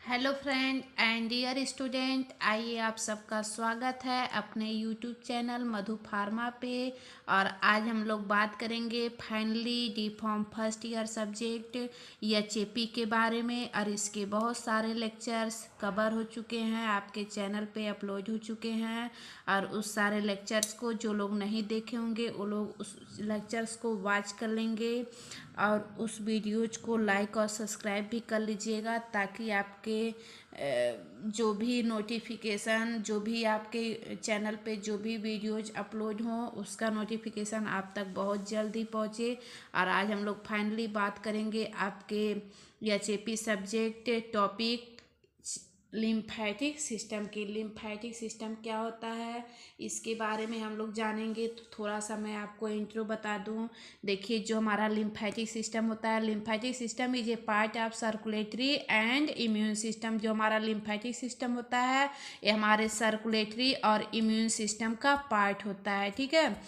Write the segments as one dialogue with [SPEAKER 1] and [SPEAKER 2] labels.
[SPEAKER 1] Hello friend and dear student, आइए आप सबका स्वागत है अपने यूट्यूब चैनल मधु फार्मा पे। और आज हम लोग बात करेंगे finally D form first year subject HAP के बारे में। और इसके बहुत सारे लेक्चर्स कवर हो चुके हैं, आपके चैनल पे अपलोड हो चुके हैं। और उस सारे लेक्चर्स को जो लोग नहीं देखे होंगे वो लोग उस लेक्चर्स को वॉच कर लेंगे और उस वीडियोज को लाइक और सब्सक्राइब भी कर लीजिएगा, ताकि आपके जो भी नोटिफिकेशन, जो भी आपके चैनल पे जो भी वीडियोज अपलोड हों उसका नोटिफिकेशन आप तक बहुत जल्दी पहुँचे। और आज हम लोग फाइनली बात करेंगे आपके HAP subject topic lymphatic system की। लिम्फेटिक सिस्टम क्या होता है इसके बारे में हम लोग जानेंगे। तो थोड़ा सा मैं आपको इंट्रो बता दूं। देखिए, जो हमारा लिम्फेटिक सिस्टम होता है, lymphatic system is A part of circulatory and immune system. जो हमारा लिम्फेटिक सिस्टम होता है ये हमारे सर्कुलेटरी और इम्यून सिस्टम का पार्ट होता है, ठीक है।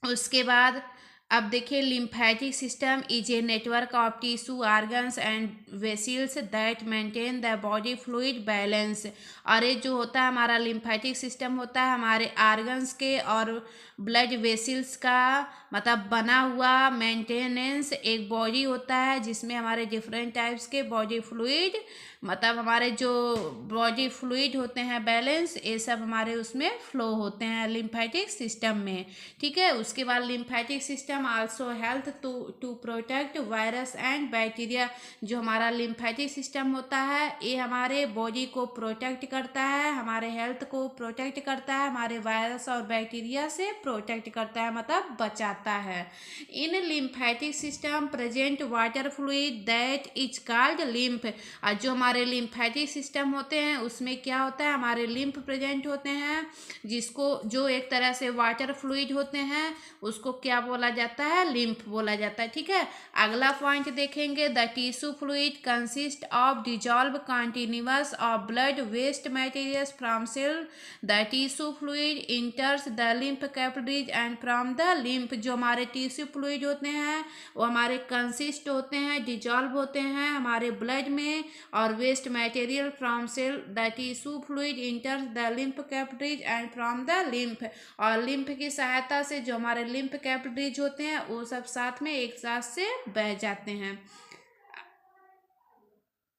[SPEAKER 1] उसके बाद अब देखिए, lymphatic system is a network of tissue organs and vessels that maintain the body fluid balance. और ये जो होता है हमारा लिम्फेटिक सिस्टम होता है हमारे ऑर्गन्स के और ब्लड वेसिल्स का मतलब बना हुआ मेंटेनेंस एक बॉडी होता है, जिसमें हमारे डिफरेंट टाइप्स के बॉडी फ्लूइड मतलब हमारे जो बॉडी फ्लूइड होते हैं बैलेंस, ये सब हमारे उसमें फ्लो होते हैं लिम्फेटिक सिस्टम में, ठीक है। उसके बाद lymphatic system also health to protect virus and bacteria. जो हमारा लिम्फेटिक सिस्टम होता है ये हमारे बॉडी को प्रोटेक्ट करता है, हमारे हेल्थ को प्रोटेक्ट करता है, हमारे वायरस और बैक्टीरिया से प्रोटेक्ट करता है, मतलब बचाता है। In lymphatic system present water fluid that is called lymph. और जो हमारे लिम्फेटिक सिस्टम होते हैं उसमें क्या होता है, हमारे लिम्फ प्रेजेंट होते हैं, जिसको जो एक तरह से वाटर फ्लूइड होते हैं उसको क्या बोला जाता है, लिम्फ बोला जाता है, ठीक है। अगला पॉइंट देखेंगे, the tissue fluid consist of dissolve continuous of blood waste materials from cell. The tissue fluid enters the lymph capillaries and from the lymph. जो हमारे टिश्यू फ्लूइड होते हैं वो हमारे कंसिस्ट होते हैं, डिजॉल्व होते हैं हमारे ब्लड में और waste material from cell. The tissue fluid enters the lymph capillaries and from the lymph. और लिम्फ की सहायता से जो हमारे लिम्फ कैपिलरीज होते हैं वो सब साथ में एक साथ से बह जाते हैं।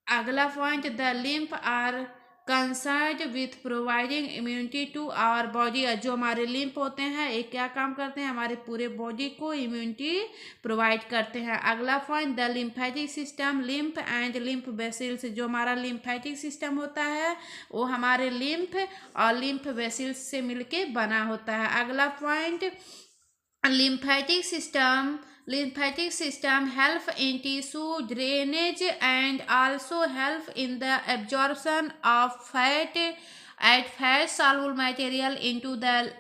[SPEAKER 1] अगला point, the lymph are concerned with providing immunity to our body. जो हमारे लिम्फ होते हैं ये क्या काम करते हैं, हमारे पूरे बॉडी को इम्यूनिटी प्रोवाइड करते हैं। अगला point, the lymphatic system lymph and lymph vessels. जो हमारा लिम्फेटिक सिस्टम होता है वो हमारे लिम्फ और लिम्फ वेसिल्स से मिलके बना होता है। अगला point, lymphatic system help in tissue drainage and also help in the absorption of fat soluble material into the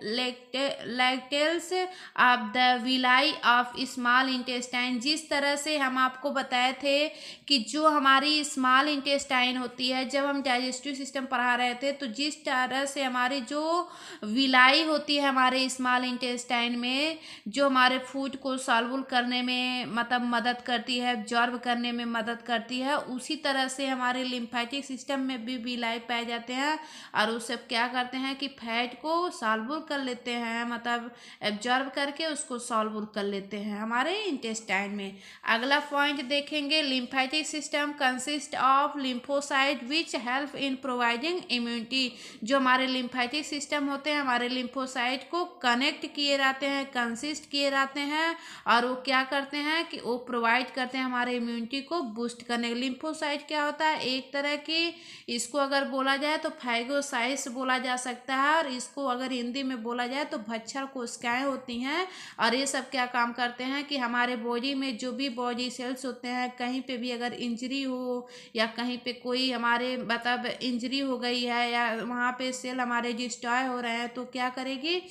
[SPEAKER 1] lacteals of the villi of small intestine। जिस तरह से हम आपको बताए थे कि जो हमारी स्मॉल इंटेस्टाइन होती है, जब हम डाइजेस्टिव सिस्टम पढ़ा रहे थे, तो जिस तरह से हमारी जो विलाई होती है हमारे स्मॉल इंटेस्टाइन में, जो हमारे फूड को सॉल्वल करने में मतलब मदद करती है, एब्जॉर्ब करने में मदद करती है, उसी तरह से हमारे लिम्फेटिक सिस्टम में भी विलाई पाए जाते हैं। और वो सब क्या करते हैं कि फैट को सॉल्वल कर लेते हैं, मतलब एब्जॉर्ब करके उसको सॉल्वल कर लेते हैं हमारे इंटेस्टाइन में। अगला पॉइंट देखेंगे, lymphatic system consist of lymphocyte which help in providing immunity. जो हमारे लिम्फेटिक सिस्टम होते हैं हमारे लिम्फोसाइट को कनेक्ट किए रहते हैं, कंसिस्ट किए रहते हैं, और वो क्या करते हैं कि वो प्रोवाइड करते हैं हमारे इम्यूनिटी को बूस्ट करने। लिम्फोसाइट क्या होता है, एक तरह की, इसको अगर बोला जाए तो फाइगोसाइट्स बोला जा सकता है, और इसको अगर हिंदी में बोला जाए तो भच्छर कोशिकाएं होती हैं। और ये सब क्या काम करते हैं कि हमारे बॉडी में जो भी बॉडी सेल्स होते हैं, कहीं पे भी अगर इंजरी हो या कहीं पे कोई हमारे मतलब इंजरी हो गई है या वहाँ पे सेल हमारे डिस्ट्रॉय हो रहे हैं, तो क्या करेगी,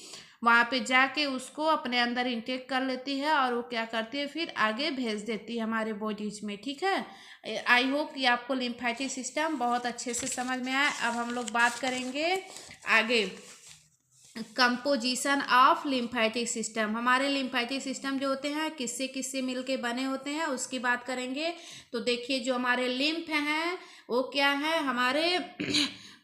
[SPEAKER 1] वहाँ पे जाके उसको अपने अंदर इंटेक कर लेती है और वो क्या करती है फिर आगे भेज देती है हमारे बॉडीज में, ठीक है। आई होप कि आपको लिम्फेटिक सिस्टम बहुत अच्छे से समझ में आए। अब हम लोग बात करेंगे आगे कंपोजिशन ऑफ लिम्फेटिक सिस्टम, हमारे लिम्फेटिक सिस्टम जो होते हैं किससे किससे मिलके बने होते हैं उसकी बात करेंगे। तो देखिए जो हमारे लिम्फ हैं वो क्या है, हमारे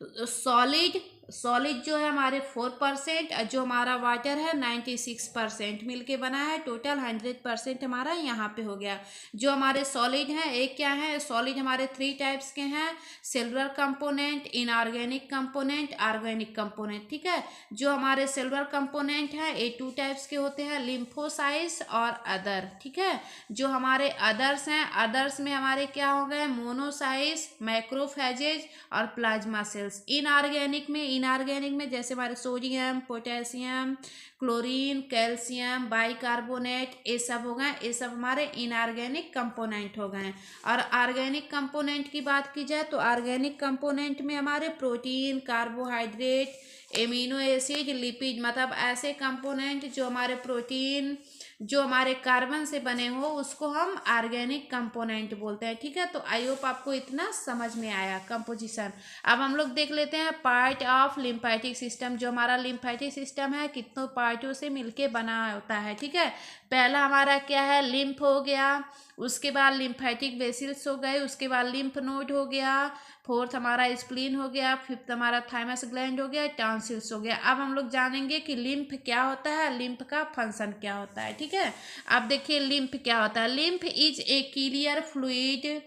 [SPEAKER 1] सॉलिड सॉलिड जो है हमारे 4% और जो हमारा वाटर है 96% मिलके बना है। टोटल 100% हमारा यहाँ पे हो गया। जो हमारे सॉलिड हैं एक क्या है, सॉलिड हमारे 3 टाइप्स के हैं, cellular component, inorganic component, organic component. ठीक है, जो हमारे सेलुलर कंपोनेंट हैं ये 2 टाइप्स के होते हैं, लिम्फोसाइट्स और अदर। ठीक है, जो हमारे अदर्स हैं, अदर्स में हमारे क्या हो गए, मोनोसाइट्स, मैक्रोफेजेज और प्लाज्मा सेल्स। इनऑर्गेनिक में जैसे हमारे sodium, potassium, chlorine, calcium, bicarbonate, ये सब हो गए, ये सब हमारे इनऑर्गेनिक कंपोनेंट हो गए। और ऑर्गेनिक कंपोनेंट की बात की जाए तो ऑर्गेनिक कंपोनेंट में हमारे protein, carbohydrate, amino acid, lipid, मतलब ऐसे कंपोनेंट जो हमारे प्रोटीन, जो हमारे कार्बन से बने हो उसको हम ऑर्गेनिक कंपोनेंट बोलते हैं। ठीक है, तो आई होप आपको इतना समझ में आया कंपोजिशन। अब हम लोग देख लेते हैं पार्ट ऑफ लिम्फेटिक सिस्टम। जो हमारा लिम्फेटिक सिस्टम है कितनों पार्टों से मिलके बना होता है। ठीक है, पहला हमारा क्या है, लिम्फ हो गया, उसके बाद लिम्फेटिक वेसिल्स हो गए, उसके बाद लिम्फ नोड हो गया, फोर्थ हमारा स्प्लीन हो गया, फिफ्थ हमारा थाइमस ग्लैंड हो गया, टॉन्सिल्स हो गया। अब हम लोग जानेंगे कि लिम्फ क्या होता है, लिम्फ का फंक्शन क्या होता है। ठीक है, अब देखिए लिम्फ क्या होता है। Lymph is a clear fluid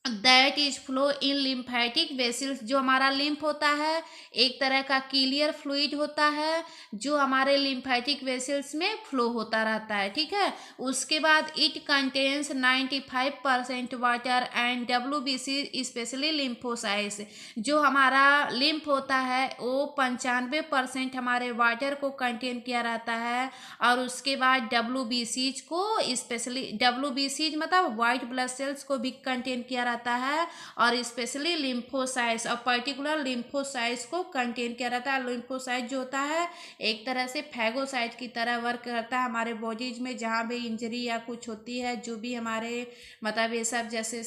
[SPEAKER 1] that is flow in lymphatic vessels. जो हमारा लिम्फ होता है एक तरह का क्लियर फ्लूइड होता है जो हमारे लिम्फेटिक वेसिल्स में फ्लो होता रहता है। ठीक है, उसके बाद it contains 95% water and WBC specially lymphocytes. जो हमारा लिम्फ होता है वो 95% हमारे वाटर को कंटेन किया रहता है, और उसके बाद WBCs को, स्पेशली WBCs मतलब वाइट ब्लड सेल्स को भी कंटेन किया रहता है, और स्पेशली लिम्फोसाइट्स और पर्टिकुलर लिम्फोसाइट्स को कंटेन किया रहता है। लिम्फोसाइट जो होता है एक तरह से फैगोसाइट की तरह वर्क करता है हमारे बॉडीज में, जहाँ भी इंजरी या कुछ होती है, जो भी हमारे मतलब ये सब जैसे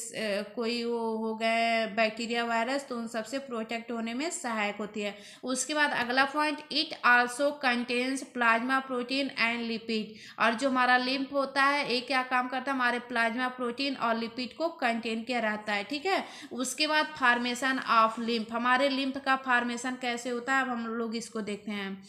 [SPEAKER 1] कोई वो हो गए बैक्टीरिया वायरस, तो उन सब से प्रोटेक्ट होने में सहायक होती है। उसके बाद अगला point, it also contains plasma protein and lipid. और जो हमारा लिम्फ होता है ये क्या काम करता है, हमारे प्लाज्मा प्रोटीन और लिपिड को कंटेन किया रहता है। ठीक है, उसके बाद फार्मेशन ऑफ लिम्फ, हमारे लिम्फ का फार्मेशन कैसे होता है अब हम लोग इसको देखते हैं।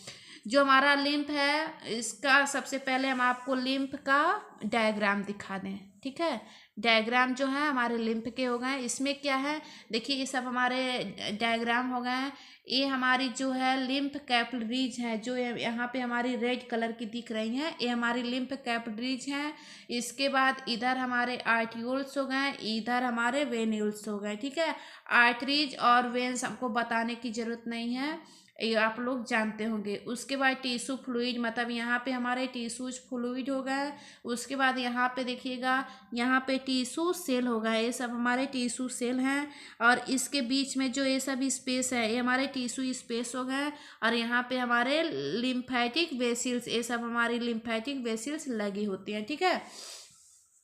[SPEAKER 1] जो हमारा लिम्फ है इसका सबसे पहले हम आपको लिम्फ का डायग्राम दिखा दें। ठीक है, डायग्राम जो है हमारे लिम्फ के हो गए, इसमें क्या है देखिए ये सब हमारे डायग्राम हो गए। ये हमारी जो है लिम्फ कैपिलरीज हैं, जो यहाँ पे हमारी रेड कलर की दिख रही हैं, ये हमारी लिम्फ कैपिलरीज हैं। इसके बाद इधर हमारे आर्टियोल्स हो गए, इधर हमारे वेन्यूल्स हो गए। ठीक है, आर्टरीज और वेन्स हमको बताने की जरूरत नहीं है, ये आप लोग जानते होंगे। उसके बाद टिश्यू फ्लूइड, मतलब यहाँ पे हमारे टिश्यूज फ्लूइड हो गए। उसके बाद यहाँ पे देखिएगा यहाँ पे टिश्यू सेल हो गए, ये सब हमारे टिश्यू सेल हैं। और इसके बीच में जो ये सब स्पेस है ये हमारे टिश्यू स्पेस हो गए। और यहाँ पे हमारे लिम्फेटिक वेसिल्स, ये सब हमारी लिम्फेटिक वेसिल्स लगी होती हैं। ठीक है,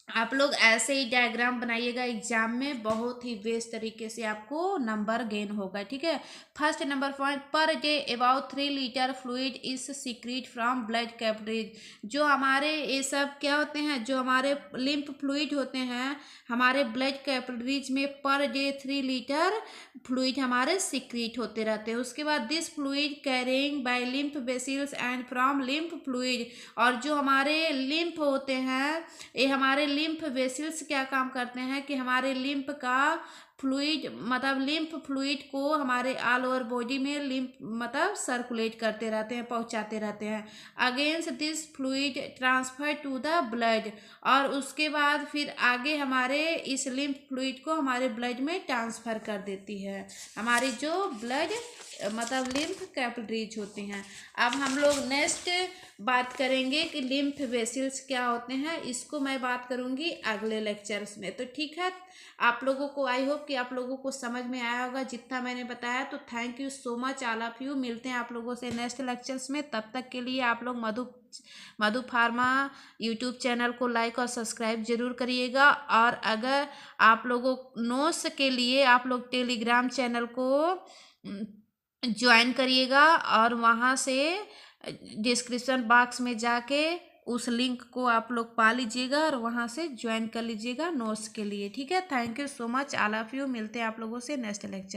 [SPEAKER 1] आप लोग ऐसे ही डायग्राम बनाइएगा एग्जाम में, बहुत ही बेस्ट तरीके से आपको नंबर गेन होगा। ठीक है, first number point, per day about 3 litre fluid is secret from blood capillaries. जो हमारे ये सब क्या होते हैं, जो हमारे लिम्फ फ्लूइड होते हैं हमारे ब्लड कैपिलरीज में पर डे 3 लीटर फ्लूइड हमारे सीक्रेट होते रहते हैं। उसके बाद this fluid carrying by lymph vessels and from lymph fluid. और जो हमारे लिम्फ होते हैं ये हमारे लिम्फ वेसिल्स क्या काम करते हैं कि हमारे लिम्फ का फ्लूइड, मतलब लिम्फ फ्लूइड को हमारे ऑल ओवर बॉडी में लिम्फ मतलब सर्कुलेट करते रहते हैं, पहुंचाते रहते हैं। Against this fluid transfer to the blood. और उसके बाद फिर आगे हमारे इस लिम्फ फ्लूइड को हमारे ब्लड में ट्रांसफर कर देती है हमारी जो ब्लड मतलब लिम्फ कैपिलरीज होती हैं। अब हम लोग नेक्स्ट बात करेंगे कि लिम्फ वेसिल्स क्या होते हैं, इसको मैं बात करूंगी अगले लेक्चर्स में। तो ठीक है, आप लोगों को आई होप कि आप लोगों को समझ में आया होगा जितना मैंने बताया। तो thank you so much all of you, मिलते हैं आप लोगों से नेक्स्ट लेक्चर्स में। तब तक के लिए आप लोग मधु फार्मा यूट्यूब चैनल को लाइक और सब्सक्राइब जरूर करिएगा। और अगर आप लोगों नोट्स के लिए आप लोग टेलीग्राम चैनल को ज्वाइन करिएगा और वहाँ से डिस्क्रिप्शन बॉक्स में जाके उस लिंक को आप लोग पा लीजिएगा और वहाँ से ज्वाइन कर लीजिएगा नोट्स के लिए। ठीक है, thank you so much, all of you. मिलते हैं आप लोगों से नेक्स्ट लेक्चर।